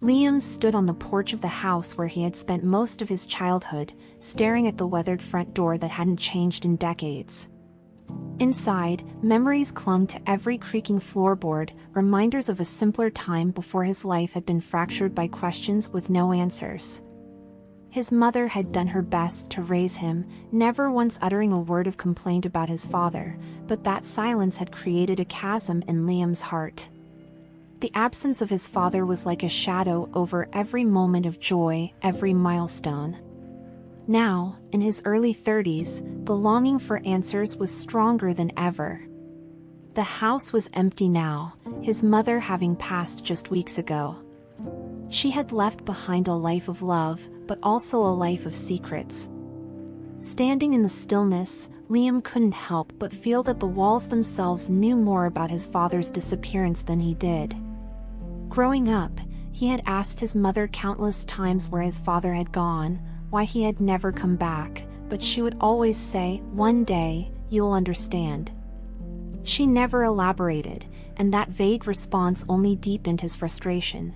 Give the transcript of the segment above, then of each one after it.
Liam stood on the porch of the house where he had spent most of his childhood, staring at the weathered front door that hadn't changed in decades. Inside, memories clung to every creaking floorboard, reminders of a simpler time before his life had been fractured by questions with no answers. His mother had done her best to raise him, never once uttering a word of complaint about his father, but that silence had created a chasm in Liam's heart. The absence of his father was like a shadow over every moment of joy, every milestone. Now, in his early 30s, the longing for answers was stronger than ever. The house was empty now, his mother having passed just weeks ago. She had left behind a life of love, but also a life of secrets. Standing in the stillness, Liam couldn't help but feel that the walls themselves knew more about his father's disappearance than he did. Growing up, he had asked his mother countless times where his father had gone, why he had never come back, but she would always say, "One day, you'll understand." She never elaborated, and that vague response only deepened his frustration.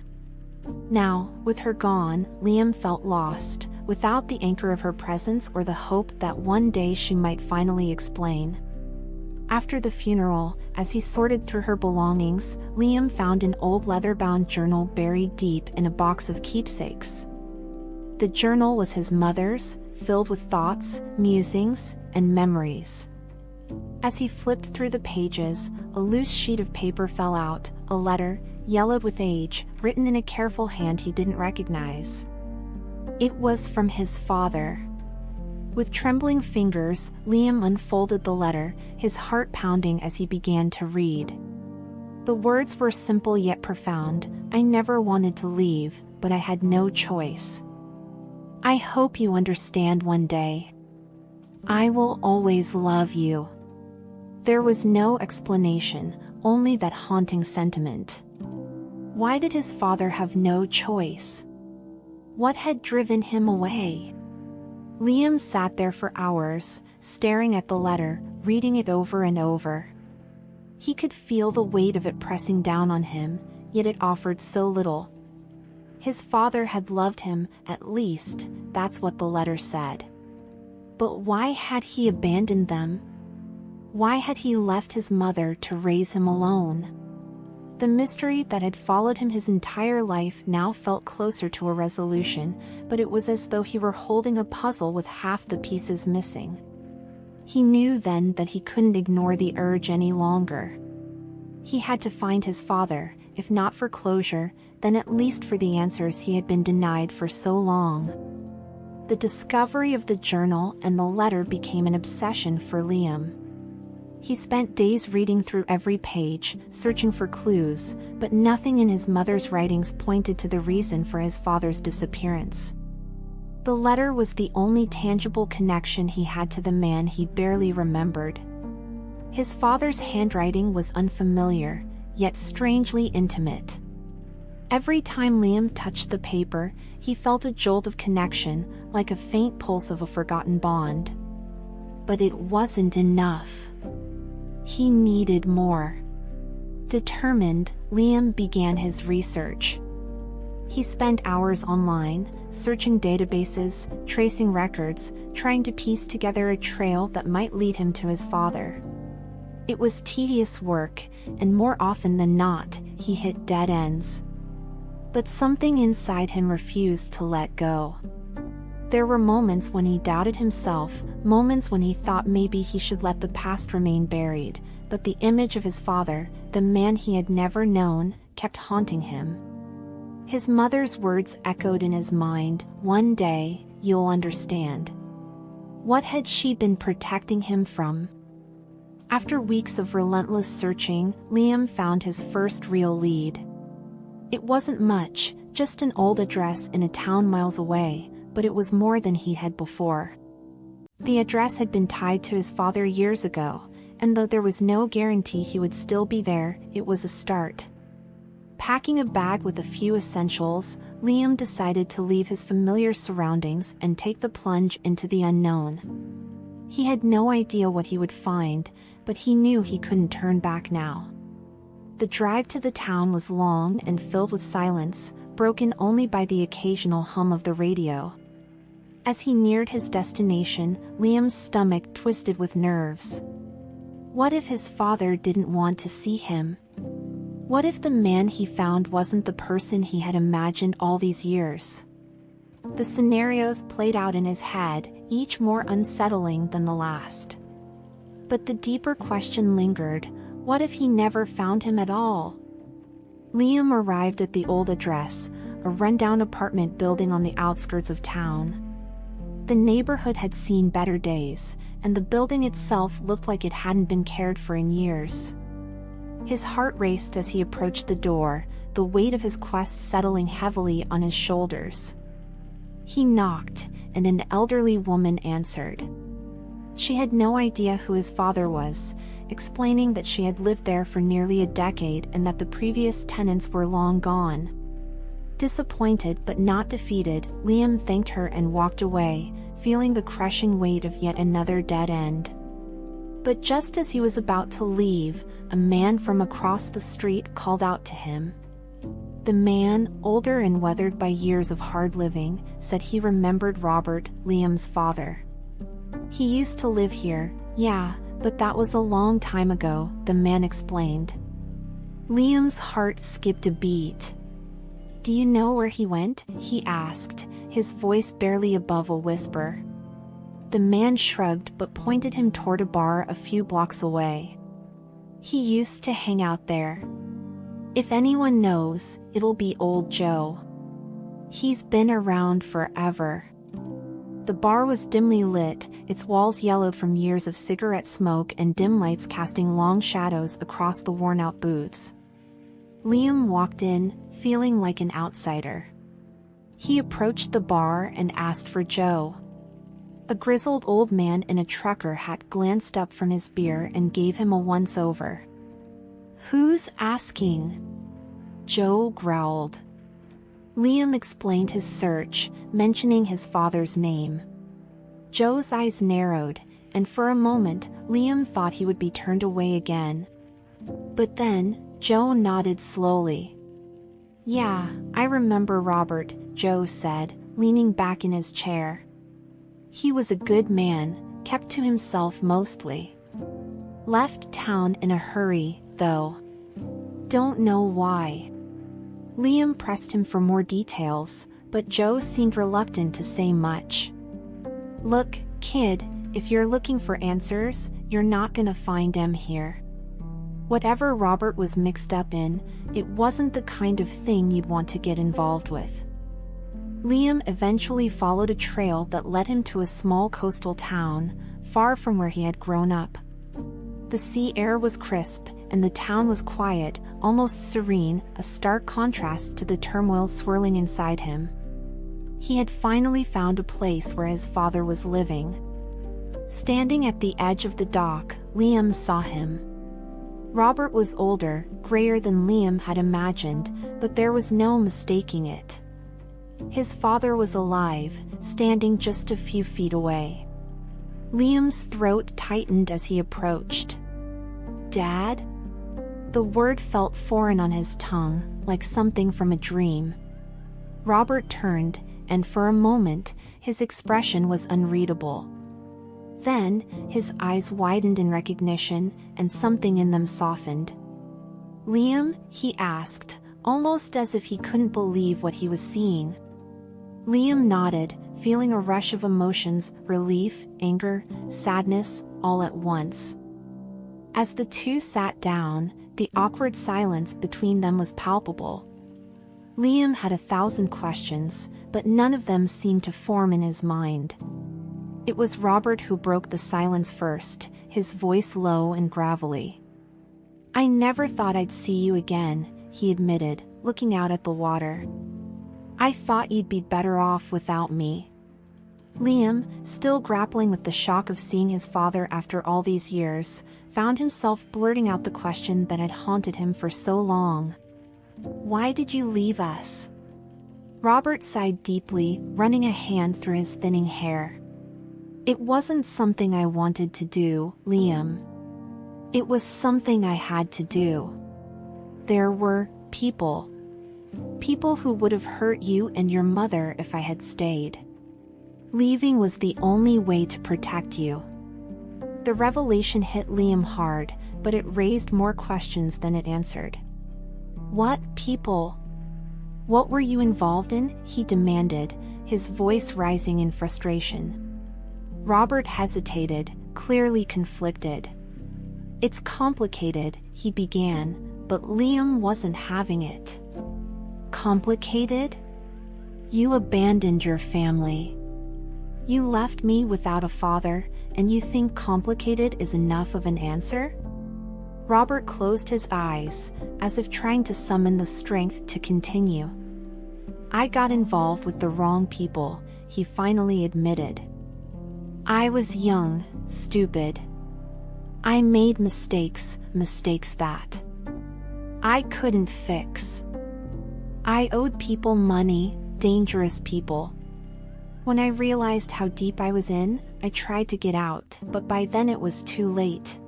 Now, with her gone, Liam felt lost, without the anchor of her presence or the hope that one day she might finally explain. After the funeral, as he sorted through her belongings, Liam found an old leather-bound journal buried deep in a box of keepsakes. The journal was his mother's, filled with thoughts, musings, and memories. As he flipped through the pages, a loose sheet of paper fell out, a letter, yellowed with age, written in a careful hand he didn't recognize. It was from his father. With trembling fingers, Liam unfolded the letter, his heart pounding as he began to read. The words were simple yet profound. "I never wanted to leave, but I had no choice. I hope you understand one day. I will always love you." There was no explanation, only that haunting sentiment. Why did his father have no choice? What had driven him away? Liam sat there for hours, staring at the letter, reading it over and over. He could feel the weight of it pressing down on him, yet it offered so little. His father had loved him, at least, that's what the letter said. But why had he abandoned them? Why had he left his mother to raise him alone? The mystery that had followed him his entire life now felt closer to a resolution, but it was as though he were holding a puzzle with half the pieces missing. He knew then that he couldn't ignore the urge any longer. He had to find his father, if not for closure, then at least for the answers he had been denied for so long. The discovery of the journal and the letter became an obsession for Liam. He spent days reading through every page, searching for clues, but nothing in his mother's writings pointed to the reason for his father's disappearance. The letter was the only tangible connection he had to the man he barely remembered. His father's handwriting was unfamiliar, yet strangely intimate. Every time Liam touched the paper, he felt a jolt of connection, like a faint pulse of a forgotten bond. But it wasn't enough. He needed more. Determined, Liam began his research. He spent hours online, searching databases, tracing records, trying to piece together a trail that might lead him to his father. It was tedious work, and more often than not, he hit dead ends. But something inside him refused to let go. There were moments when he doubted himself, moments when he thought maybe he should let the past remain buried, but the image of his father, the man he had never known, kept haunting him. His mother's words echoed in his mind, "One day, you'll understand." What had she been protecting him from? After weeks of relentless searching, Liam found his first real lead. It wasn't much, just an old address in a town miles away, but it was more than he had before. The address had been tied to his father years ago, and though there was no guarantee he would still be there, it was a start. Packing a bag with a few essentials, Liam decided to leave his familiar surroundings and take the plunge into the unknown. He had no idea what he would find, but he knew he couldn't turn back now. The drive to the town was long and filled with silence, broken only by the occasional hum of the radio. As he neared his destination, Liam's stomach twisted with nerves. What if his father didn't want to see him? What if the man he found wasn't the person he had imagined all these years? The scenarios played out in his head, each more unsettling than the last. But the deeper question lingered: what if he never found him at all? Liam arrived at the old address, a rundown apartment building on the outskirts of town. The neighborhood had seen better days, and the building itself looked like it hadn't been cared for in years. His heart raced as he approached the door, the weight of his quest settling heavily on his shoulders. He knocked, and an elderly woman answered. She had no idea who his father was, explaining that she had lived there for nearly a decade and that the previous tenants were long gone. Disappointed but not defeated, Liam thanked her and walked away, feeling the crushing weight of yet another dead end. But just as he was about to leave, a man from across the street called out to him. The man, older and weathered by years of hard living, said he remembered Robert, Liam's father. He used to live here, yeah, but that was a long time ago, the man explained. Liam's heart skipped a beat. Do you know where he went? He asked, his voice barely above a whisper. The man shrugged but pointed him toward a bar a few blocks away. He used to hang out there. If anyone knows, it'll be old Joe. He's been around forever. The bar was dimly lit, its walls yellowed from years of cigarette smoke and dim lights casting long shadows across the worn-out booths. Liam walked in, feeling like an outsider. He approached the bar and asked for Joe. A grizzled old man in a trucker hat glanced up from his beer and gave him a once-over. Who's asking? Joe growled. Liam explained his search, mentioning his father's name. Joe's eyes narrowed, and for a moment, Liam thought he would be turned away again. But then, Joe nodded slowly. Yeah, I remember Robert, Joe said, leaning back in his chair. He was a good man, kept to himself mostly. Left town in a hurry, though. Don't know why. Liam pressed him for more details, but Joe seemed reluctant to say much. Look, kid, if you're looking for answers, you're not gonna find them here. Whatever Robert was mixed up in, it wasn't the kind of thing you'd want to get involved with. Liam eventually followed a trail that led him to a small coastal town, far from where he had grown up. The sea air was crisp, and the town was quiet, almost serene, a stark contrast to the turmoil swirling inside him. He had finally found a place where his father was living. Standing at the edge of the dock, Liam saw him. Robert was older, grayer than Liam had imagined, but there was no mistaking it. His father was alive, standing just a few feet away. Liam's throat tightened as he approached. Dad? The word felt foreign on his tongue, like something from a dream. Robert turned, and for a moment, his expression was unreadable. Then, his eyes widened in recognition, and something in them softened. Liam? He asked, almost as if he couldn't believe what he was seeing. Liam nodded, feeling a rush of emotions, relief, anger, sadness, all at once. As the two sat down, the awkward silence between them was palpable. Liam had 1,000 questions, but none of them seemed to form in his mind. It was Robert who broke the silence first, his voice low and gravelly. I never thought I'd see you again, he admitted, looking out at the water. I thought you'd be better off without me. Liam, still grappling with the shock of seeing his father after all these years, found himself blurting out the question that had haunted him for so long. Why did you leave us? Robert sighed deeply, running a hand through his thinning hair. It wasn't something I wanted to do, Liam. It was something I had to do. There were people. People who would have hurt you and your mother if I had stayed. Leaving was the only way to protect you. The revelation hit Liam hard, but it raised more questions than it answered. What people? What were you involved in? He demanded, his voice rising in frustration. Robert hesitated, clearly conflicted. It's complicated, he began, but Liam wasn't having it. Complicated? You abandoned your family. You left me without a father, and you think complicated is enough of an answer? Robert closed his eyes, as if trying to summon the strength to continue. I got involved with the wrong people, he finally admitted. I was young, stupid. I made mistakes that I couldn't fix. I owed people money, dangerous people. When I realized how deep I was in, I tried to get out, but by then it was too late.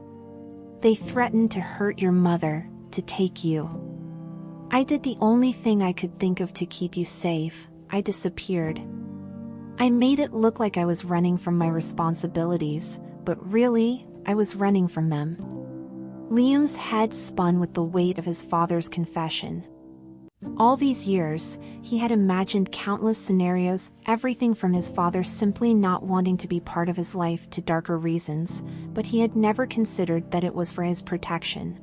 They threatened to hurt your mother, to take you. I did the only thing I could think of to keep you safe. I disappeared. I made it look like I was running from my responsibilities, but really, I was running from them. Liam's head spun with the weight of his father's confession. All these years, he had imagined countless scenarios, everything from his father simply not wanting to be part of his life to darker reasons, but he had never considered that it was for his protection.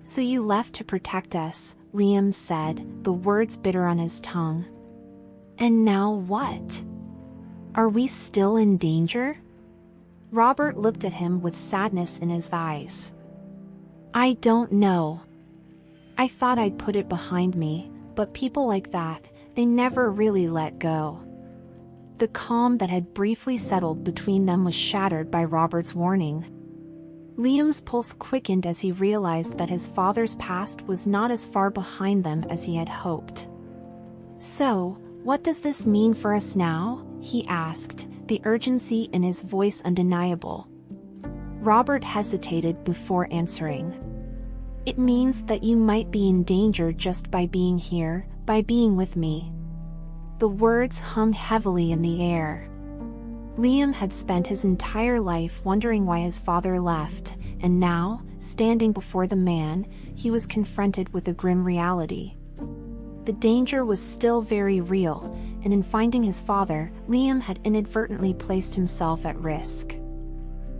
So you left to protect us, Liam said, the words bitter on his tongue. And now what? Are we still in danger? Robert looked at him with sadness in his eyes. I don't know. I thought I'd put it behind me, but people like that, they never really let go. The calm that had briefly settled between them was shattered by Robert's warning. Liam's pulse quickened as he realized that his father's past was not as far behind them as he had hoped. So, what does this mean for us now? He asked, the urgency in his voice undeniable. Robert hesitated before answering. It means that you might be in danger just by being here, by being with me. The words hung heavily in the air. Liam had spent his entire life wondering why his father left, and now, standing before the man, he was confronted with a grim reality. The danger was still very real, and in finding his father, Liam had inadvertently placed himself at risk.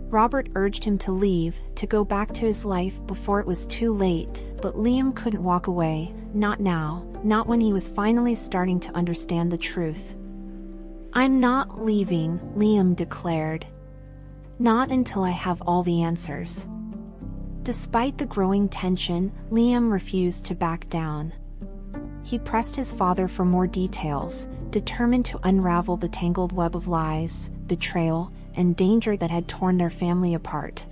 Robert urged him to leave, to go back to his life before it was too late, but Liam couldn't walk away, not now, not when he was finally starting to understand the truth. I'm not leaving, Liam declared. Not until I have all the answers. Despite the growing tension, Liam refused to back down. He pressed his father for more details, determined to unravel the tangled web of lies, betrayal, and danger that had torn their family apart.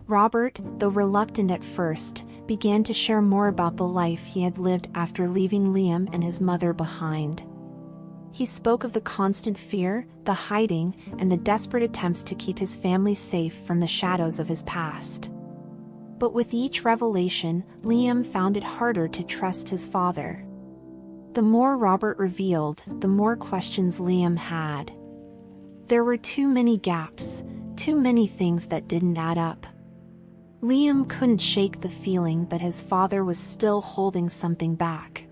Robert, though reluctant at first, began to share more about the life he had lived after leaving Liam and his mother behind. He spoke of the constant fear, the hiding, and the desperate attempts to keep his family safe from the shadows of his past. But with each revelation, Liam found it harder to trust his father. The more Robert revealed, the more questions Liam had. There were too many gaps, too many things that didn't add up. Liam couldn't shake the feeling that his father was still holding something back.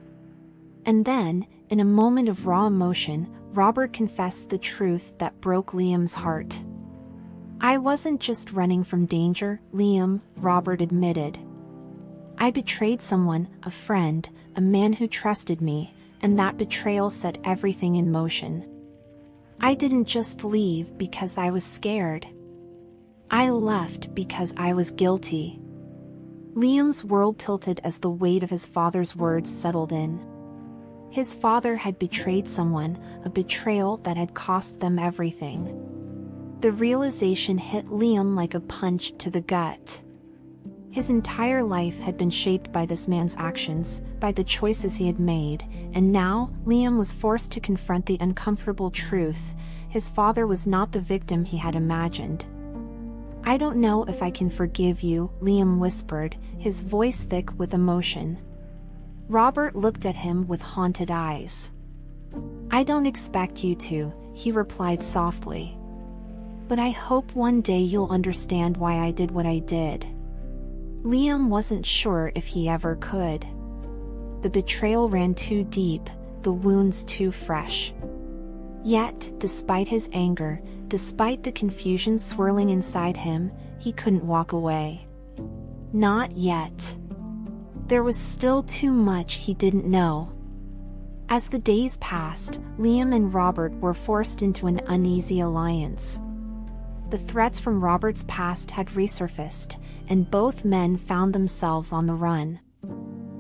And then, in a moment of raw emotion, Robert confessed the truth that broke Liam's heart. I wasn't just running from danger, Liam, Robert admitted. I betrayed someone, a friend, a man who trusted me, and that betrayal set everything in motion. I didn't just leave because I was scared. I left because I was guilty. Liam's world tilted as the weight of his father's words settled in. His father had betrayed someone, a betrayal that had cost them everything. The realization hit Liam like a punch to the gut. His entire life had been shaped by this man's actions, by the choices he had made, and now, Liam was forced to confront the uncomfortable truth. His father was not the victim he had imagined. I don't know if I can forgive you, Liam whispered, his voice thick with emotion. Robert looked at him with haunted eyes. "I don't expect you to," he replied softly. "But I hope one day you'll understand why I did what I did." Liam wasn't sure if he ever could. The betrayal ran too deep, the wounds too fresh. Yet, despite his anger, despite the confusion swirling inside him, he couldn't walk away. Not yet. There was still too much he didn't know. As the days passed, Liam and Robert were forced into an uneasy alliance. The threats from Robert's past had resurfaced, and both men found themselves on the run.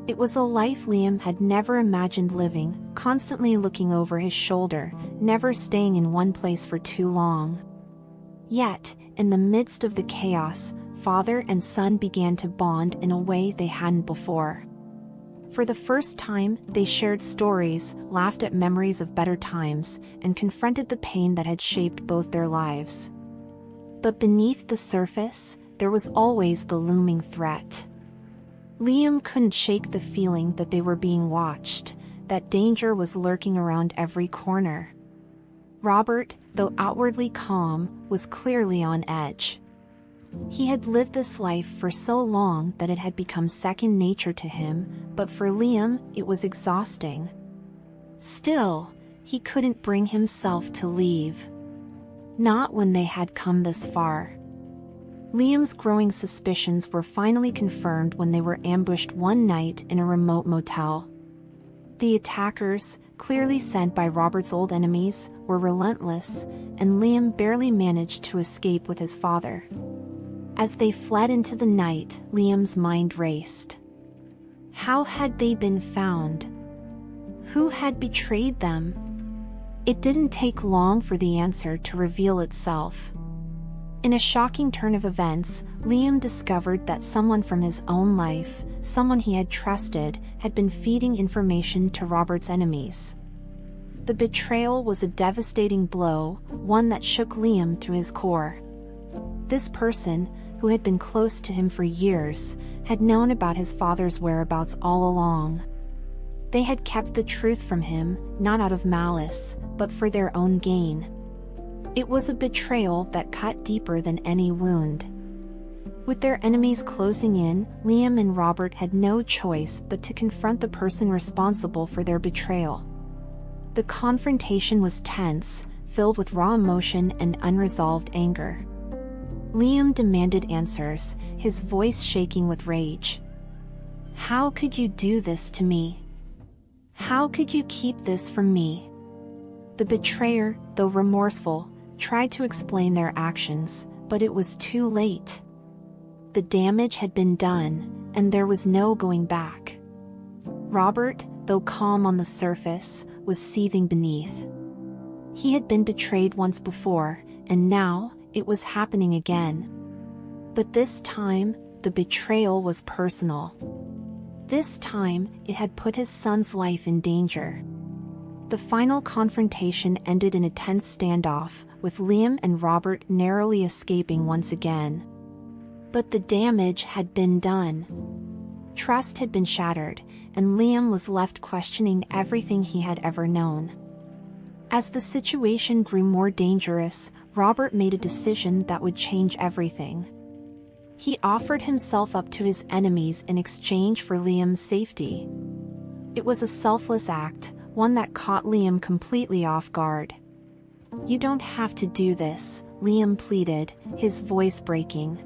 It was a life Liam had never imagined living, constantly looking over his shoulder, never staying in one place for too long. Yet, in the midst of the chaos, father and son began to bond in a way they hadn't before. For the first time, they shared stories, laughed at memories of better times, and confronted the pain that had shaped both their lives. But beneath the surface, there was always the looming threat. Liam couldn't shake the feeling that they were being watched, that danger was lurking around every corner. Robert, though outwardly calm, was clearly on edge. He had lived this life for so long that it had become second nature to him, but for Liam, it was exhausting. Still, he couldn't bring himself to leave. Not when they had come this far. Liam's growing suspicions were finally confirmed when they were ambushed one night in a remote motel. The attackers, clearly sent by Robert's old enemies, were relentless, and Liam barely managed to escape with his father. As they fled into the night, Liam's mind raced. How had they been found? Who had betrayed them? It didn't take long for the answer to reveal itself. In a shocking turn of events, Liam discovered that someone from his own life, someone he had trusted, had been feeding information to Robert's enemies. The betrayal was a devastating blow, one that shook Liam to his core. This person, who had been close to him for years, had known about his father's whereabouts all along. They had kept the truth from him, not out of malice, but for their own gain. It was a betrayal that cut deeper than any wound. With their enemies closing in, Liam and Robert had no choice but to confront the person responsible for their betrayal. The confrontation was tense, filled with raw emotion and unresolved anger. Liam demanded answers, his voice shaking with rage. "How could you do this to me? How could you keep this from me?" The betrayer, though remorseful, tried to explain their actions, but it was too late. The damage had been done, and there was no going back. Robert, though calm on the surface, was seething beneath. He had been betrayed once before, and now, it was happening again. But this time, the betrayal was personal. This time, it had put his son's life in danger. The final confrontation ended in a tense standoff, with Liam and Robert narrowly escaping once again. But the damage had been done. Trust had been shattered, and Liam was left questioning everything he had ever known. As the situation grew more dangerous, Robert made a decision that would change everything. He offered himself up to his enemies in exchange for Liam's safety. It was a selfless act, one that caught Liam completely off guard. "You don't have to do this," Liam pleaded, his voice breaking.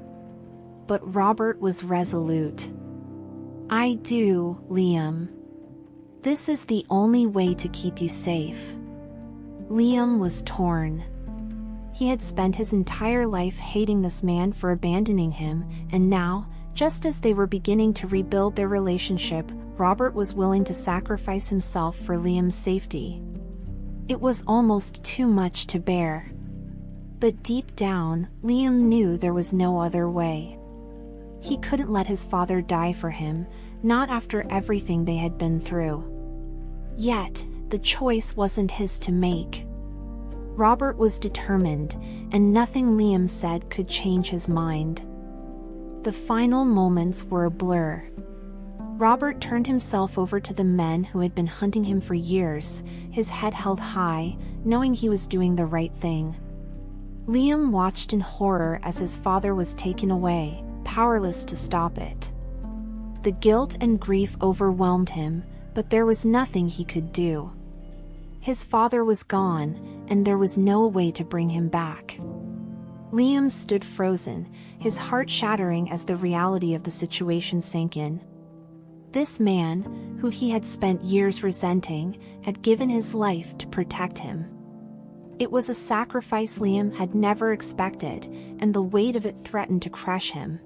But Robert was resolute. "I do, Liam. This is the only way to keep you safe." Liam was torn. He had spent his entire life hating this man for abandoning him, and now, just as they were beginning to rebuild their relationship, Robert was willing to sacrifice himself for Liam's safety. It was almost too much to bear. But deep down, Liam knew there was no other way. He couldn't let his father die for him, not after everything they had been through. Yet, the choice wasn't his to make. Robert was determined, and nothing Liam said could change his mind. The final moments were a blur. Robert turned himself over to the men who had been hunting him for years, his head held high, knowing he was doing the right thing. Liam watched in horror as his father was taken away, powerless to stop it. The guilt and grief overwhelmed him, but there was nothing he could do. His father was gone, and there was no way to bring him back. Liam stood frozen, his heart shattering as the reality of the situation sank in. This man, who he had spent years resenting, had given his life to protect him. It was a sacrifice Liam had never expected, and the weight of it threatened to crush him.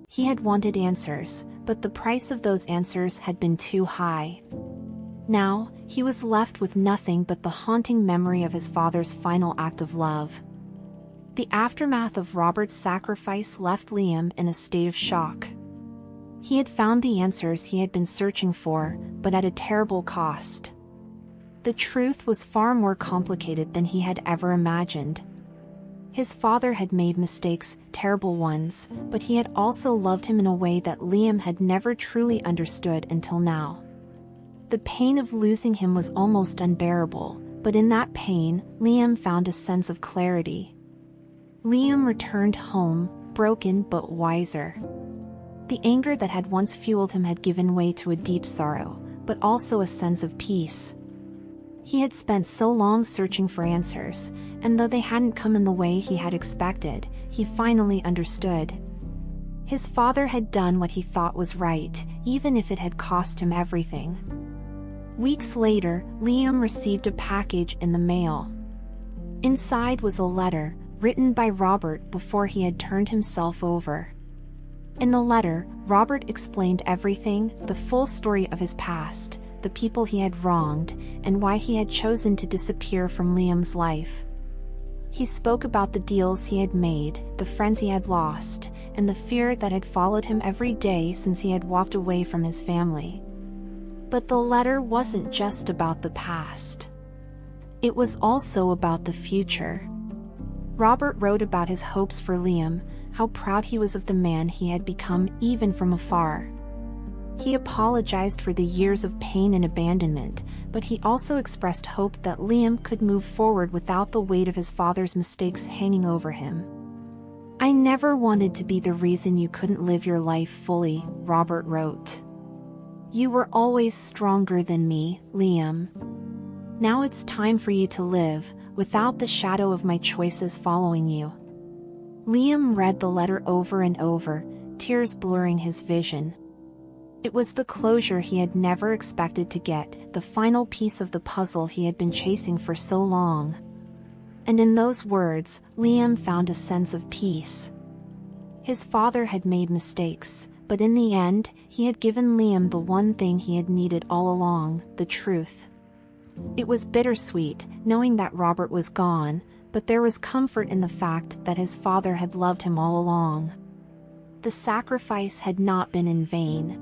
He had wanted answers, but the price of those answers had been too high. Now, he was left with nothing but the haunting memory of his father's final act of love. The aftermath of Robert's sacrifice left Liam in a state of shock. He had found the answers he had been searching for, but at a terrible cost. The truth was far more complicated than he had ever imagined. His father had made mistakes, terrible ones, but he had also loved him in a way that Liam had never truly understood until now. The pain of losing him was almost unbearable, but in that pain, Liam found a sense of clarity. Liam returned home, broken but wiser. The anger that had once fueled him had given way to a deep sorrow, but also a sense of peace. He had spent so long searching for answers, and though they hadn't come in the way he had expected, he finally understood. His father had done what he thought was right, even if it had cost him everything. Weeks later, Liam received a package in the mail. Inside was a letter, written by Robert before he had turned himself over. In the letter, Robert explained everything, the full story of his past, the people he had wronged, and why he had chosen to disappear from Liam's life. He spoke about the deals he had made, the friends he had lost, and the fear that had followed him every day since he had walked away from his family. But the letter wasn't just about the past. It was also about the future. Robert wrote about his hopes for Liam, how proud he was of the man he had become even from afar. He apologized for the years of pain and abandonment, but he also expressed hope that Liam could move forward without the weight of his father's mistakes hanging over him. "I never wanted to be the reason you couldn't live your life fully," Robert wrote. "You were always stronger than me, Liam. Now it's time for you to live, without the shadow of my choices following you." Liam read the letter over and over, tears blurring his vision. It was the closure he had never expected to get, the final piece of the puzzle he had been chasing for so long. And in those words, Liam found a sense of peace. His father had made mistakes, but in the end, he had given Liam the one thing he had needed all along, the truth. It was bittersweet, knowing that Robert was gone, but there was comfort in the fact that his father had loved him all along. The sacrifice had not been in vain.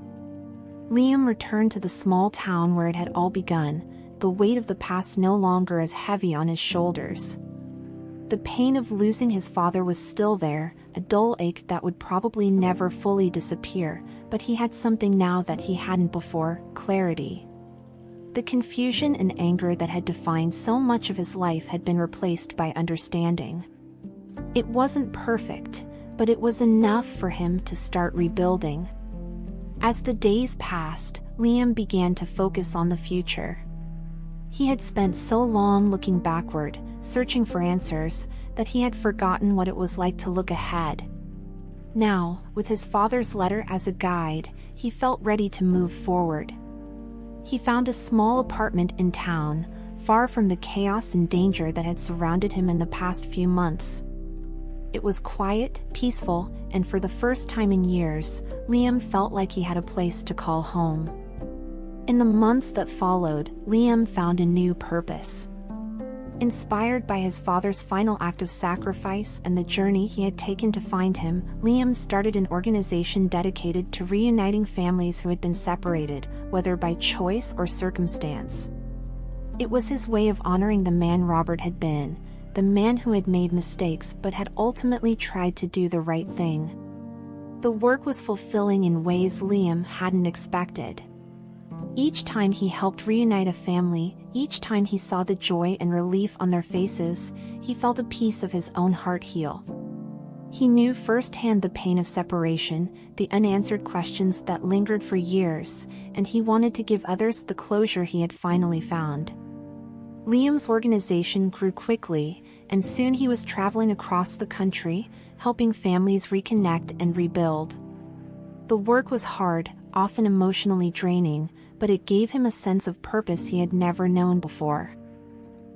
Liam returned to the small town where it had all begun, the weight of the past no longer as heavy on his shoulders. The pain of losing his father was still there, a dull ache that would probably never fully disappear, but he had something now that he hadn't before: clarity. The confusion and anger that had defined so much of his life had been replaced by understanding. It wasn't perfect, but it was enough for him to start rebuilding. As the days passed, Liam began to focus on the future. He had spent so long looking backward, searching for answers, that he had forgotten what it was like to look ahead. Now, with his father's letter as a guide, he felt ready to move forward. He found a small apartment in town, far from the chaos and danger that had surrounded him in the past few months. It was quiet, peaceful, and for the first time in years, Liam felt like he had a place to call home. In the months that followed, Liam found a new purpose. Inspired by his father's final act of sacrifice and the journey he had taken to find him, Liam started an organization dedicated to reuniting families who had been separated, whether by choice or circumstance. It was his way of honoring the man Robert had been, the man who had made mistakes but had ultimately tried to do the right thing. The work was fulfilling in ways Liam hadn't expected. Each time he helped reunite a family, each time he saw the joy and relief on their faces, he felt a piece of his own heart heal. He knew firsthand the pain of separation, the unanswered questions that lingered for years, and he wanted to give others the closure he had finally found. Liam's organization grew quickly, and soon he was traveling across the country, helping families reconnect and rebuild. The work was hard, often emotionally draining, but it gave him a sense of purpose he had never known before.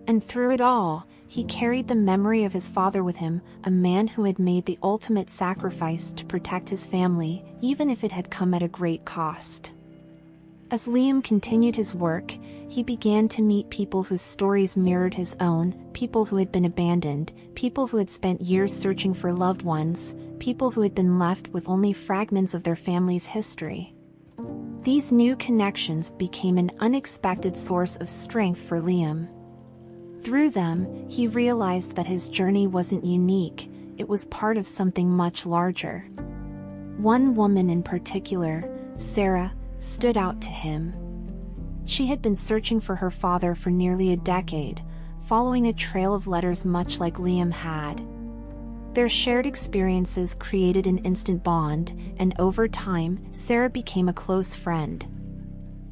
And through it all, he carried the memory of his father with him, a man who had made the ultimate sacrifice to protect his family, even if it had come at a great cost. As Liam continued his work, he began to meet people whose stories mirrored his own, people who had been abandoned, people who had spent years searching for loved ones, people who had been left with only fragments of their family's history. These new connections became an unexpected source of strength for Liam. Through them, he realized that his journey wasn't unique, it was part of something much larger. One woman in particular, Sarah, stood out to him. She had been searching for her father for nearly a decade, following a trail of letters much like Liam had. Their shared experiences created an instant bond, and over time, Sarah became a close friend.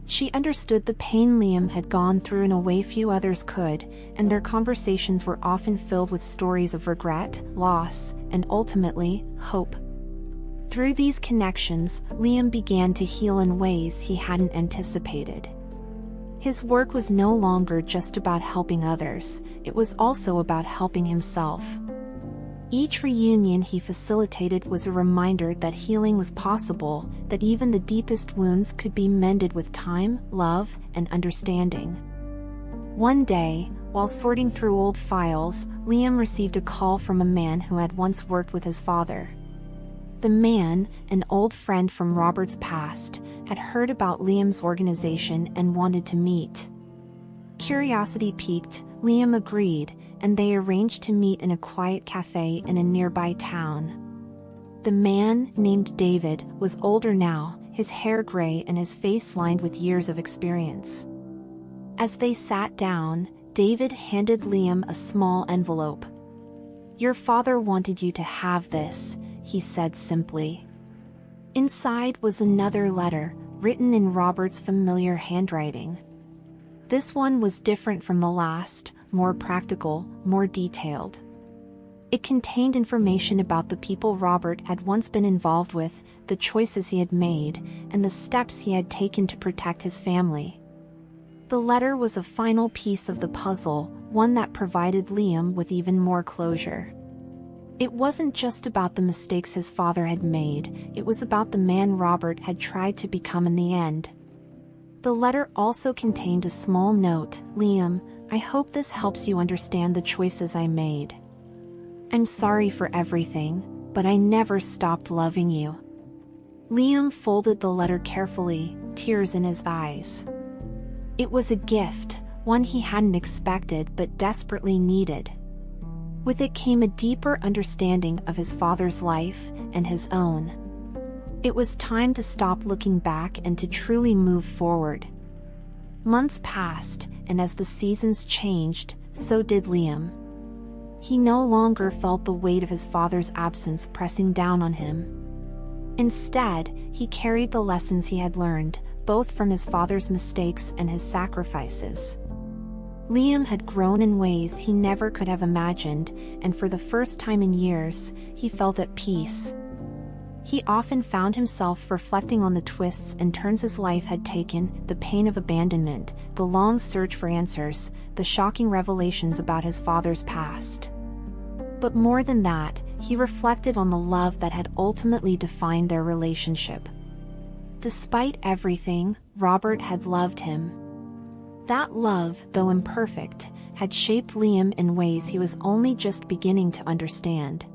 She understood the pain Liam had gone through in a way few others could, and their conversations were often filled with stories of regret, loss, and ultimately, hope. Through these connections, Liam began to heal in ways he hadn't anticipated. His work was no longer just about helping others, it was also about helping himself. Each reunion he facilitated was a reminder that healing was possible, that even the deepest wounds could be mended with time, love, and understanding. One day, while sorting through old files, Liam received a call from a man who had once worked with his father. The man, an old friend from Robert's past, had heard about Liam's organization and wanted to meet. Curiosity piqued, Liam agreed, and they arranged to meet in a quiet cafe in a nearby town. The man, named David, was older now, his hair gray and his face lined with years of experience. As they sat down, David handed Liam a small envelope. "Your father wanted you to have this," he said simply. Inside was another letter, written in Robert's familiar handwriting. This one was different from the last, more practical, more detailed. It contained information about the people Robert had once been involved with, the choices he had made, and the steps he had taken to protect his family. The letter was a final piece of the puzzle, one that provided Liam with even more closure. It wasn't just about the mistakes his father had made, it was about the man Robert had tried to become in the end. The letter also contained a small note, "Liam, I hope this helps you understand the choices I made. I'm sorry for everything, but I never stopped loving you." Liam folded the letter carefully, tears in his eyes. It was a gift, one he hadn't expected but desperately needed. With it came a deeper understanding of his father's life and his own. It was time to stop looking back and to truly move forward. Months passed, and as the seasons changed, so did Liam. He no longer felt the weight of his father's absence pressing down on him. Instead, he carried the lessons he had learned, both from his father's mistakes and his sacrifices. Liam had grown in ways he never could have imagined, and for the first time in years, he felt at peace. He often found himself reflecting on the twists and turns his life had taken, the pain of abandonment, the long search for answers, the shocking revelations about his father's past. But more than that, he reflected on the love that had ultimately defined their relationship. Despite everything, Robert had loved him. That love, though imperfect, had shaped Liam in ways he was only just beginning to understand.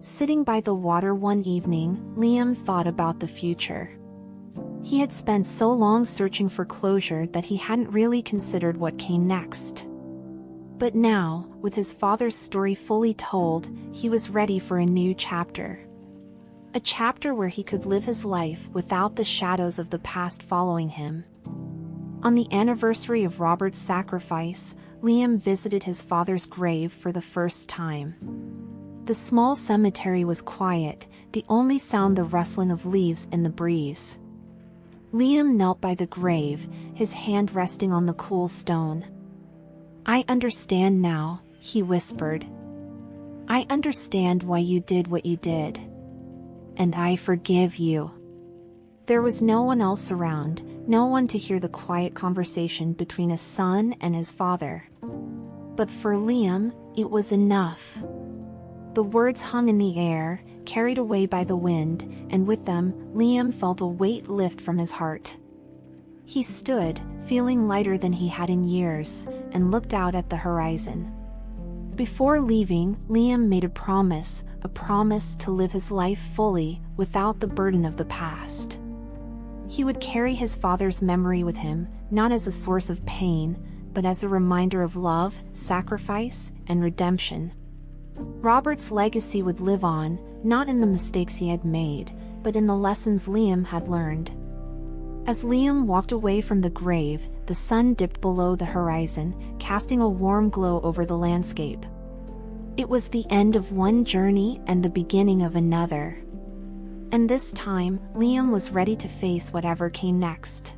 Sitting by the water one evening, Liam thought about the future. He had spent so long searching for closure that he hadn't really considered what came next. But now, with his father's story fully told, he was ready for a new chapter. A chapter where he could live his life without the shadows of the past following him. On the anniversary of Robert's sacrifice, Liam visited his father's grave for the first time. The small cemetery was quiet, the only sound the rustling of leaves in the breeze. Liam knelt by the grave, his hand resting on the cool stone. "I understand now," he whispered. "I understand why you did what you did. And I forgive you." There was no one else around, no one to hear the quiet conversation between a son and his father. But for Liam, it was enough. The words hung in the air, carried away by the wind, and with them, Liam felt a weight lift from his heart. He stood, feeling lighter than he had in years, and looked out at the horizon. Before leaving, Liam made a promise to live his life fully, without the burden of the past. He would carry his father's memory with him, not as a source of pain, but as a reminder of love, sacrifice, and redemption. Robert's legacy would live on, not in the mistakes he had made, but in the lessons Liam had learned. As Liam walked away from the grave, the sun dipped below the horizon, casting a warm glow over the landscape. It was the end of one journey and the beginning of another. And this time, Liam was ready to face whatever came next.